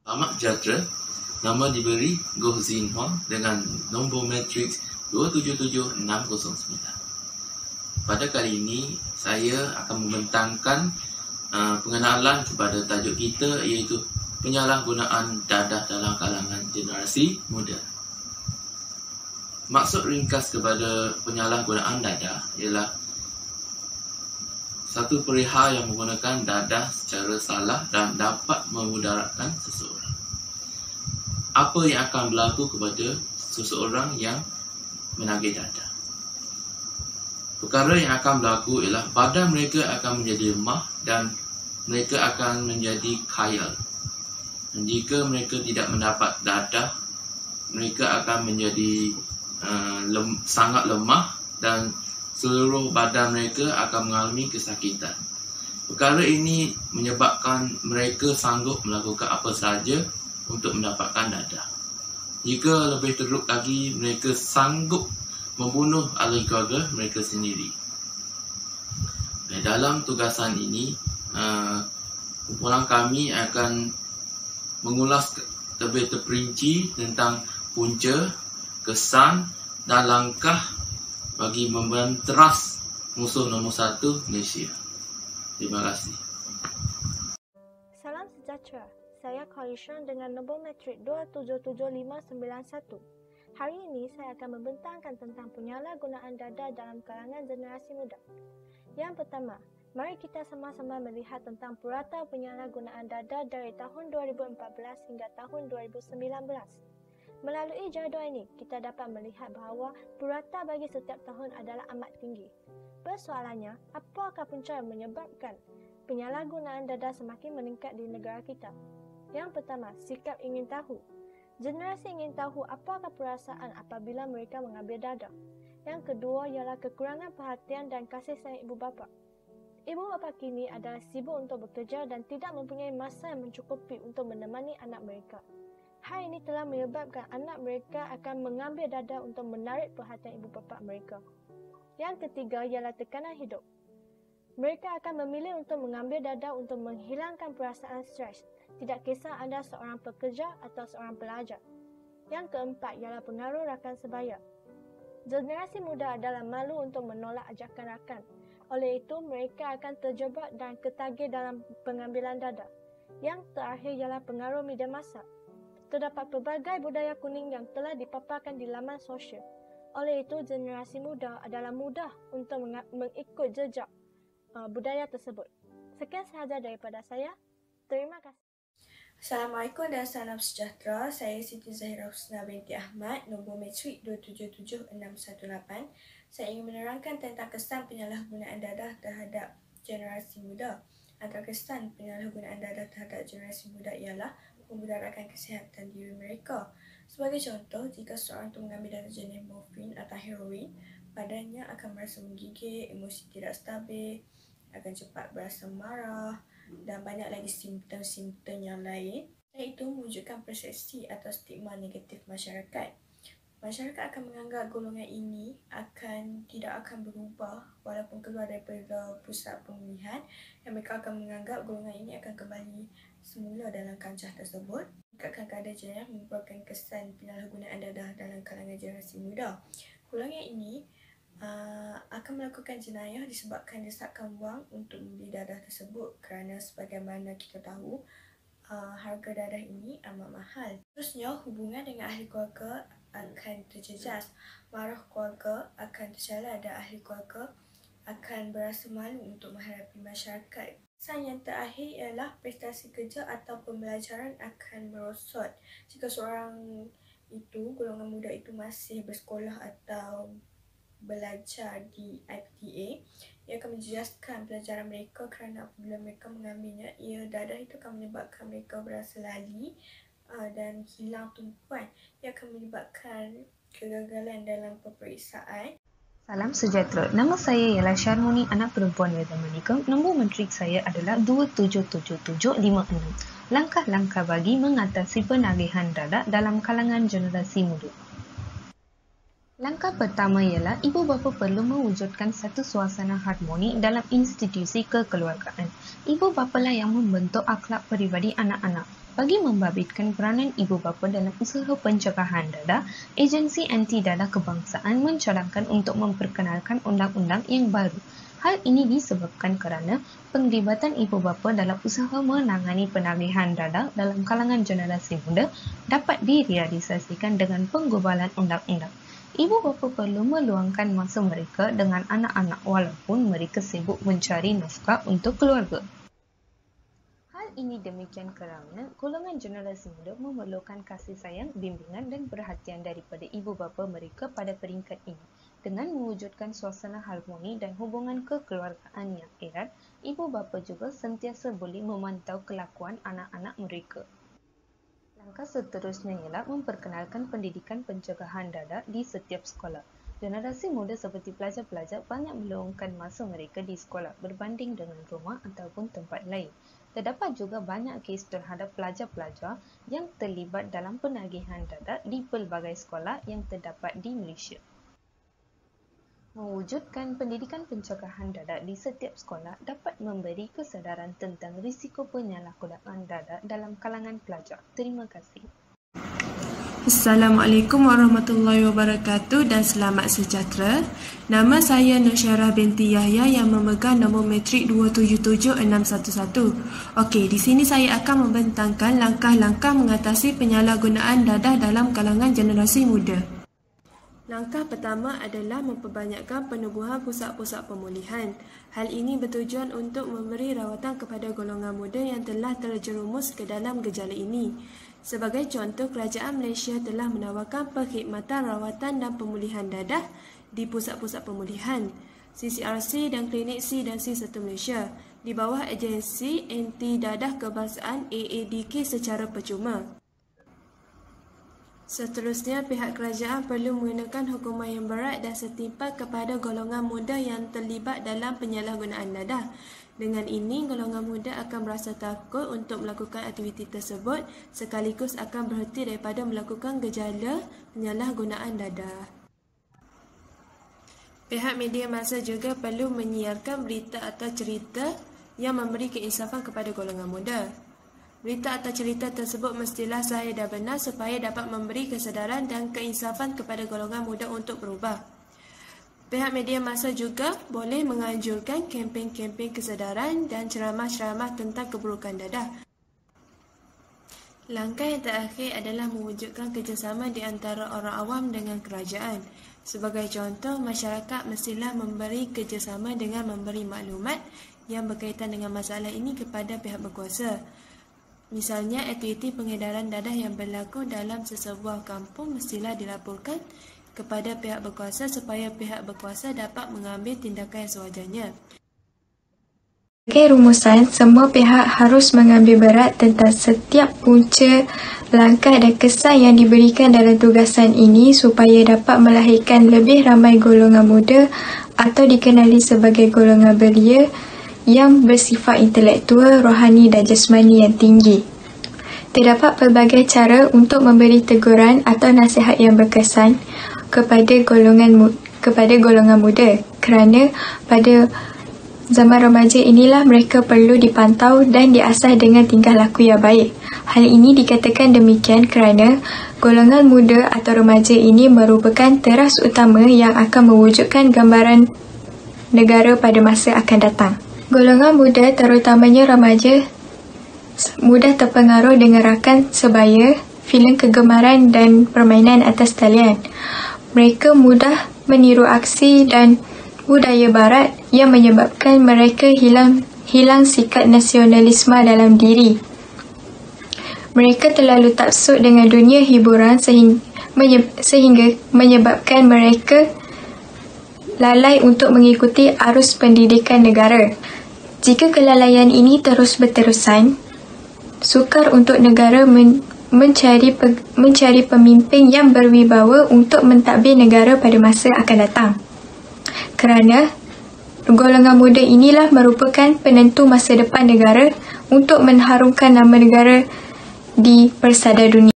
Selamat sejahtera. Nama diberi Goh Zin Huang dengan nombor matriks 277609. Pada kali ini, saya akan membentangkan pengenalan kepada tajuk kita, iaitu penyalahgunaan dadah dalam kalangan generasi muda. Maksud ringkas kepada penyalahgunaan dadah ialah satu perihal yang menggunakan dadah secara salah dan dapat memudaratkan seseorang. Apa yang akan berlaku kepada seseorang yang menagih dadah? Perkara yang akan berlaku ialah badan mereka akan menjadi lemah dan mereka akan menjadi khayal. Dan jika mereka tidak mendapat dadah, mereka akan menjadi sangat lemah dan seluruh badan mereka akan mengalami kesakitan. Perkara ini menyebabkan mereka sanggup melakukan apa sahaja untuk mendapatkan dadah. Jika lebih teruk lagi, mereka sanggup membunuh ahli keluarga mereka sendiri. Dalam tugasan ini, kumpulan kami akan mengulas lebih terperinci tentang punca, kesan dan langkah bagi membenteras musuh nombor 1 Malaysia. Terima kasih. Salam sejahtera. Saya Khalishan dengan nombor matrik 277591. Hari ini saya akan membentangkan tentang penyalahgunaan dadah dalam kalangan generasi muda. Yang pertama, mari kita sama-sama melihat tentang purata penyalahgunaan dadah dari tahun 2014 hingga tahun 2019. Melalui jadual ini, kita dapat melihat bahawa purata bagi setiap tahun adalah amat tinggi. Persoalannya, apakah punca yang menyebabkan penyalahgunaan dadah semakin meningkat di negara kita? Yang pertama, sikap ingin tahu. Generasi ingin tahu apakah perasaan apabila mereka mengambil dadah. Yang kedua ialah kekurangan perhatian dan kasih sayang ibu bapa. Ibu bapa kini adalah sibuk untuk bekerja dan tidak mempunyai masa yang mencukupi untuk menemani anak mereka. Hal ini telah menyebabkan anak mereka akan mengambil dadah untuk menarik perhatian ibu bapa mereka. Yang ketiga ialah tekanan hidup. Mereka akan memilih untuk mengambil dadah untuk menghilangkan perasaan stres, tidak kisah anda seorang pekerja atau seorang pelajar. Yang keempat ialah pengaruh rakan sebaya. Generasi muda adalah malu untuk menolak ajakan rakan. Oleh itu, mereka akan terjebak dan ketagih dalam pengambilan dadah. Yang terakhir ialah pengaruh media massa. Terdapat pelbagai budaya kuning yang telah dipaparkan di laman sosial. Oleh itu, generasi muda adalah mudah untuk mengikut jejak budaya tersebut. Sekian sahaja daripada saya. Terima kasih. Assalamualaikum dan salam sejahtera. Saya Siti Zahira Husna binti Ahmad, nombor matrik 277618. Saya ingin menerangkan tentang kesan penyalahgunaan dadah terhadap generasi muda. Antara kesan penyalahgunaan dadah terhadap generasi muda ialah memudaratkan kesihatan diri mereka. Sebagai contoh, jika seorang itu mengambil dadah jenis morfin atau heroin, badannya akan merasa menggigil, emosi tidak stabil, akan cepat berasa marah dan banyak lagi simptom-simptom yang lain. Dan itu mewujudkan persepsi atau stigma negatif masyarakat. Masyarakat akan menganggap golongan ini tidak akan berubah walaupun keluar daripada pusat pemulihan, dan mereka akan menganggap golongan ini akan kembali semula dalam kancah tersebut. Meningkatkan kadar jenayah merupakan kesan penyalahgunaan dadah dalam kalangan generasi muda. Golongan ini akan melakukan jenayah disebabkan desakan wang untuk membeli dadah tersebut, kerana sebagaimana kita tahu harga dadah ini amat mahal. Terusnya, hubungan dengan ahli keluarga akan terjejas, marah keluarga akan tercela dan ahli keluarga akan berasa malu untuk menghadapi masyarakat. Kesan yang terakhir ialah prestasi kerja atau pembelajaran akan merosot. Jika seorang golongan muda itu masih bersekolah atau belajar di IPTA, ia akan menjejaskan pelajaran mereka kerana apabila mereka mengambilnya, dadah itu akan menyebabkan mereka berasa lali dan hilang tumpuan. Ia akan menyebabkan kegagalan dalam peperiksaan. Salam sejahtera. Nama saya ialah Syarmoni, anak perempuan Weda Manika. Nombor matrik saya adalah 277756. Langkah-langkah bagi mengatasi penagihan dadah dalam kalangan generasi muda. Langkah pertama ialah ibu bapa perlu mewujudkan satu suasana harmoni dalam institusi kekeluargaan. Ibu bapa lah yang membentuk akhlak peribadi anak-anak. Bagi membabitkan peranan ibu bapa dalam usaha pencegahan dadah, Agensi Anti Dadah Kebangsaan mencadangkan untuk memperkenalkan undang-undang yang baru. Hal ini disebabkan kerana penglibatan ibu bapa dalam usaha menangani penagihan dadah dalam kalangan generasi muda dapat direalisasikan dengan penggubalan undang-undang. Ibu bapa perlu meluangkan masa mereka dengan anak-anak walaupun mereka sibuk mencari nafkah untuk keluarga. Hal ini demikian kerana golongan generasi muda memerlukan kasih sayang, bimbingan dan perhatian daripada ibu bapa mereka pada peringkat ini. Dengan mewujudkan suasana harmoni dan hubungan kekeluargaan yang erat, ibu bapa juga sentiasa boleh memantau kelakuan anak-anak mereka. Langkah seterusnya ialah memperkenalkan pendidikan pencegahan dadah di setiap sekolah. Generasi muda seperti pelajar-pelajar banyak meluangkan masa mereka di sekolah berbanding dengan rumah ataupun tempat lain. Terdapat juga banyak kes terhadap pelajar-pelajar yang terlibat dalam penagihan dadah di pelbagai sekolah yang terdapat di Malaysia. Mewujudkan pendidikan pencegahan dadah di setiap sekolah dapat memberi kesedaran tentang risiko penyalahgunaan dadah dalam kalangan pelajar. Terima kasih. Assalamualaikum warahmatullahi wabarakatuh dan selamat sejahtera. Nama saya Nusyarah binti Yahya yang memegang nombor matrik 277611. Okey, di sini saya akan membentangkan langkah-langkah mengatasi penyalahgunaan dadah dalam kalangan generasi muda. Langkah pertama adalah memperbanyakkan penubuhan pusat-pusat pemulihan. Hal ini bertujuan untuk memberi rawatan kepada golongan muda yang telah terjerumus ke dalam gejala ini. Sebagai contoh, Kerajaan Malaysia telah menawarkan perkhidmatan rawatan dan pemulihan dadah di pusat-pusat pemulihan, CCRC dan Klinik C dan C serta Malaysia di bawah Agensi Anti Dadah Kebangsaan AADK secara percuma. Seterusnya, pihak kerajaan perlu mengenakan hukuman yang berat dan setimpal kepada golongan muda yang terlibat dalam penyalahgunaan dadah. Dengan ini, golongan muda akan merasa takut untuk melakukan aktiviti tersebut sekaligus akan berhenti daripada melakukan gejala penyalahgunaan dadah. Pihak media massa juga perlu menyiarkan berita atau cerita yang memberi keinsafan kepada golongan muda. Berita atau cerita tersebut mestilah sahih dan benar supaya dapat memberi kesedaran dan keinsafan kepada golongan muda untuk berubah. Pihak media massa juga boleh menganjurkan kempen-kempen kesedaran dan ceramah-ceramah tentang keburukan dadah. Langkah yang terakhir adalah mewujudkan kerjasama di antara orang awam dengan kerajaan. Sebagai contoh, masyarakat mestilah memberi kerjasama dengan memberi maklumat yang berkaitan dengan masalah ini kepada pihak berkuasa. Misalnya, aktiviti pengedaran dadah yang berlaku dalam sesebuah kampung mestilah dilaporkan kepada pihak berkuasa supaya pihak berkuasa dapat mengambil tindakan yang sewajarnya. Sebagai rumusan, semua pihak harus mengambil berat tentang setiap punca, langkah dan kesan yang diberikan dalam tugasan ini supaya dapat melahirkan lebih ramai golongan muda atau dikenali sebagai golongan belia yang bersifat intelektual, rohani dan jasmani yang tinggi. Terdapat pelbagai cara untuk memberi teguran atau nasihat yang berkesan kepada golongan muda kerana pada zaman remaja inilah mereka perlu dipantau dan diasah dengan tingkah laku yang baik. Hal ini dikatakan demikian kerana golongan muda atau remaja ini merupakan teras utama yang akan mewujudkan gambaran negara pada masa akan datang. Golongan muda, terutamanya remaja, mudah terpengaruh dengan rakan sebaya, filem kegemaran dan permainan atas talian. Mereka mudah meniru aksi dan budaya barat yang menyebabkan mereka hilang sikap nasionalisme dalam diri. Mereka terlalu taksub dengan dunia hiburan sehingga menyebabkan mereka lalai untuk mengikuti arus pendidikan negara. Jika kelalaian ini terus berterusan, sukar untuk negara mencari pemimpin yang berwibawa untuk mentadbir negara pada masa akan datang. Kerana golongan muda inilah merupakan penentu masa depan negara untuk mengharumkan nama negara di persada dunia.